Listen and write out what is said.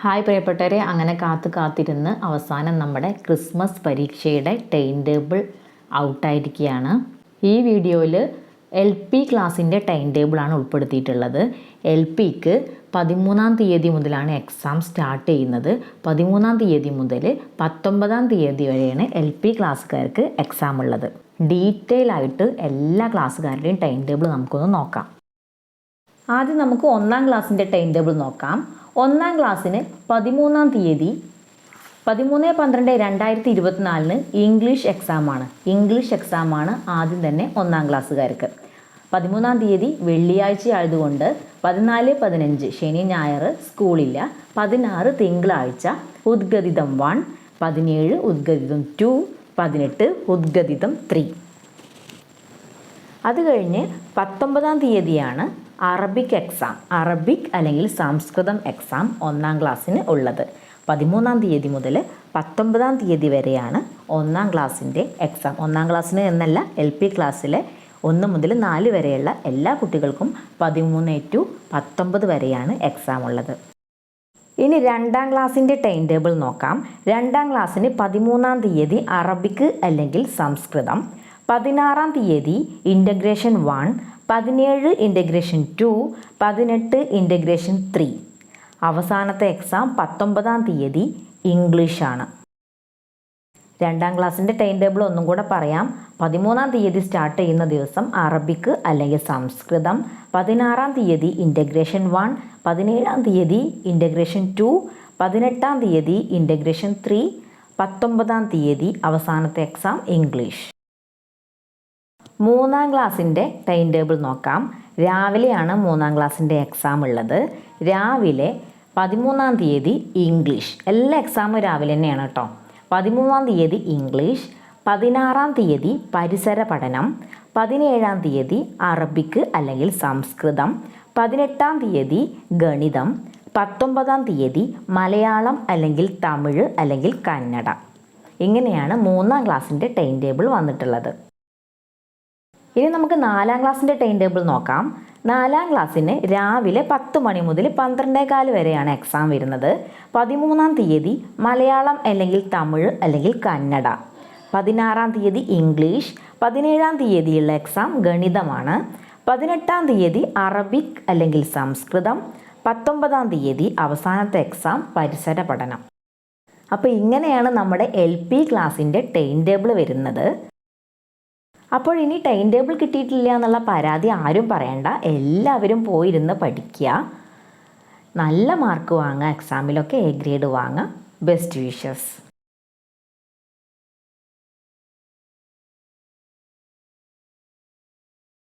Hi പ്രിയപ്പെട്ടവരെ, അങ്ങനെ കാത്തിരുന്ന് അവസാനം നമ്മുടെ ക്രിസ്മസ് പരീക്ഷയുടെ ടൈം ടേബിൾ ഔട്ടായിരിക്കുകയാണ്. ഈ വീഡിയോയിൽ LP ക്ലാസ്സിൻ്റെ ടൈം ടേബിളാണ് ഉൾപ്പെടുത്തിയിട്ടുള്ളത്. LPക്ക് 13-ാം തീയതി മുതലാണ് എക്സാം സ്റ്റാർട്ട് ചെയ്യുന്നത്. 13-ാം തീയതി മുതൽ 19-ാം തീയതി വരെയാണ് LP ക്ലാസ്സുകാർക്ക് എക്സാം ഉള്ളത്. ഡീറ്റെയിൽ ആയിട്ട് എല്ലാ ക്ലാസ്സുകാരുടെയും ടൈം ടേബിൾ നമുക്കൊന്ന് നോക്കാം. ആദ്യം നമുക്ക് 1-ാം ക്ലാസ്സിൻ്റെ ടൈം ടേബിൾ നോക്കാം. 1-ാം ക്ലാസ്സിന് 13-ാം തീയതി 13/12/2024 ഇംഗ്ലീഷ് എക്സാമാണ്. ആദ്യം തന്നെ 1-ാം ക്ലാസ്സുകാർക്ക്. 13-ാം തീയതി വെള്ളിയാഴ്ച ആയതുകൊണ്ട് 14-15 ശനി ഞായർ സ്കൂളില്ല. 16 തിങ്കളാഴ്ച ഉദ്ഗതിതം 1, 17 ഉദ്ഗതിതം 2, 18 ഉദ്ഗതിതം 3. അത് കഴിഞ്ഞ് 19-ാം തീയതിയാണ് അറബിക് എക്സാം. അറബിക് അല്ലെങ്കിൽ സംസ്കൃതം എക്സാം 1-ാം ക്ലാസ്സിന് ഉള്ളത്. 13-ാം തീയതി മുതൽ 19-ാം തീയതി വരെയാണ് 1-ാം ക്ലാസ്സിൻ്റെ എക്സാം. 1-ാം ക്ലാസ്സിന് എന്നല്ല, LP ക്ലാസ്സിലെ 1 മുതൽ 4 വരെയുള്ള എല്ലാ കുട്ടികൾക്കും 13 to 19 വരെയാണ് എക്സാം ഉള്ളത്. ഇനി 2-ാം ക്ലാസ്സിൻ്റെ ടൈം ടേബിൾ നോക്കാം. 2-ാം ക്ലാസ്സിന് 13-ാം തീയതി അറബിക് അല്ലെങ്കിൽ സംസ്കൃതം, 16-ാം തീയതി ഇൻ്റഗ്രേഷൻ 1, 17 ഇൻ്റഗ്രേഷൻ 2, 18 ഇൻ്റഗ്രേഷൻ 3. അവസാനത്തെ എക്സാം 19-ാം തീയതി ഇംഗ്ലീഷാണ്. 2-ാം ക്ലാസ്സിൻ്റെ ടൈം ടേബിൾ ഒന്നും കൂടെ പറയാം. 13-ാം തീയതി സ്റ്റാർട്ട് ചെയ്യുന്ന ദിവസം അറബിക് അല്ലെങ്കിൽ സംസ്കൃതം, 16-ാം തീയതി ഇൻ്റഗ്രേഷൻ 1, 17-ാം തീയതി ഇൻ്റഗ്രേഷൻ 2, 18-ാം തീയതി ഇൻ്റഗ്രേഷൻ 3, 19-ാം തീയതി അവസാനത്തെ എക്സാം ഇംഗ്ലീഷ്. 3-ാം ക്ലാസ്സിൻ്റെ ടൈം ടേബിൾ നോക്കാം. രാവിലെയാണ് 3-ാം ക്ലാസ്സിൻ്റെ എക്സാം ഉള്ളത്. രാവിലെ 13-ാം തീയതി ഇംഗ്ലീഷ്. എല്ലാ എക്സാമും രാവിലെ തന്നെയാണ് കേട്ടോ. 13-ാം തീയതി ഇംഗ്ലീഷ്, 16-ാം തീയതി പരിസര പഠനം, 17-ാം തീയതി അറബിക് അല്ലെങ്കിൽ സംസ്കൃതം, 18-ാം തീയതി ഗണിതം, 19-ാം തീയതി മലയാളം അല്ലെങ്കിൽ തമിഴ് അല്ലെങ്കിൽ കന്നഡ. ഇങ്ങനെയാണ് 3-ാം ക്ലാസ്സിൻ്റെ ടൈം ടേബിൾ വന്നിട്ടുള്ളത്. ഇനി നമുക്ക് 4-ാം ക്ലാസ്സിൻ്റെ ടൈം ടേബിൾ നോക്കാം. 4-ാം ക്ലാസ്സിന് രാവിലെ 10 മണി മുതൽ 12:15 വരെയാണ് എക്സാം വരുന്നത്. 13-ാം തീയതി മലയാളം അല്ലെങ്കിൽ തമിഴ് അല്ലെങ്കിൽ കന്നഡ, 16-ാം തീയതി ഇംഗ്ലീഷ്, 17-ാം തീയതിയുള്ള എക്സാം ഗണിതമാണ്, 18-ാം തീയതി അറബിക് അല്ലെങ്കിൽ സംസ്കൃതം, 19-ാം തീയതി അവസാനത്തെ എക്സാം പരിസര പഠനം. അപ്പോൾ ഇങ്ങനെയാണ് നമ്മുടെ LP ക്ലാസ്സിൻ്റെ ടൈം ടേബിൾ വരുന്നത്. അപ്പോൾ ഇനി ടൈം ടേബിൾ കിട്ടിയിട്ടില്ല എന്നുള്ള പരാതി ആരും പറയണ്ട. എല്ലാവരും പോയിരുന്ന് പഠിക്കുക, നല്ല മാർക്ക് വാങ്ങുക, എക്സാമിലൊക്കെ A ഗ്രേഡ് വാങ്ങുക. Best wishes.